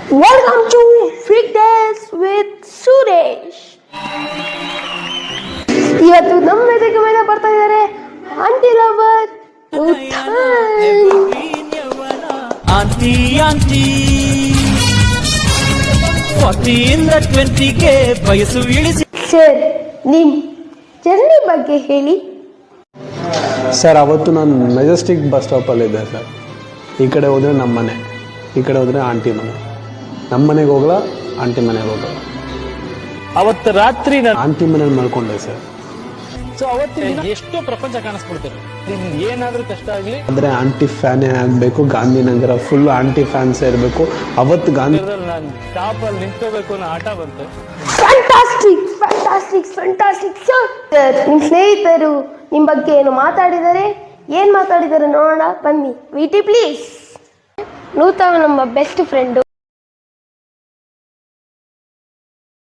Welcome to Weekdays with Suresh. ಇವತ್ತು ನಮ್ಮ ಜೊತೆಗೆ ಮೇಲೆ ಬರ್ತಾ ಇದ್ದಾರೆ ಆಂಟಿ ಲವರ್ ಆಂಟಿ ಆಂಟಿ 40 20ಗೆ ವಯಸ್ಸು ಇಳಿಸಿ. ಸರ್, ನಿಮ್ ಜರ್ನಿ ಬಗ್ಗೆ ಹೇಳಿ. ಸರ್, ಅವತ್ತು ನಾನು ಮೆಜೆಸ್ಟಿಕ್ ಬಸ್ ಸ್ಟಾಪಲ್ಲಿದ್ದೆ ಸರ್. ಈ ಕಡೆ ಹೋದರೆ ನಮ್ಮ ಮನೆ, ಈ ಕಡೆ ಹೋದರೆ ಆಂಟಿ ಮನೆ. ನಮ್ಮ ಮನೆಗೆ ಹೋಗಲ್ಲ, ಆಂಟಿ ಮನೆಗೆ ಹೋಗಲ್ಲ. ಅವತ್ತು ರಾತ್ರಿ ಆಂಟಿ ಮನೇಲಿ ಮಲ್ಕೊಂಡೆ ಸರ್. ಸೊ ಅವತ್ತಿನ ಎಷ್ಟೋ ಪ್ರಪಂಚ ಕಾಣಿಸ್ಬಿಡ್ತಾರೆ. ನಿಮ್ಗೆ ಏನಾದ್ರೂ ಕಷ್ಟ ಆಗ್ಲಿ ಅಂದರೆ ಆಂಟಿ ಫ್ಯಾನೇ ಆಗಬೇಕು. ಗಾಂಧಿನಗರ ಫುಲ್ ಆಂಟಿ ಫ್ಯಾನ್ಸೇ ಇರಬೇಕು. ಅವತ್ತು ಗಾಂಧಿ ನಾನು ಟಾಪ್ ಅಲ್ಲಿ ನಿಂತ್ಕೋಬೇಕು ಅನ್ನೋ ಆಟ ಬಂತು. Fantastic fantastic fantastic sir. ನಿಮ್ಮ ಸ್ನೇಹಿತರು ನಿಮ್ಮ ಬಗ್ಗೆ ಏನು ಮಾತಾಡಿದ್ದಾರೆ, ಏನು ಮಾತಾಡಿದ್ದಾರೆ ನೋಡೋಣ ಬನ್ನಿ. ವಿಟಿ ಪ್ಲೀಸ್. ನೂತನ ನಮ್ಮ ಬೆಸ್ಟ್ ಫ್ರೆಂಡು.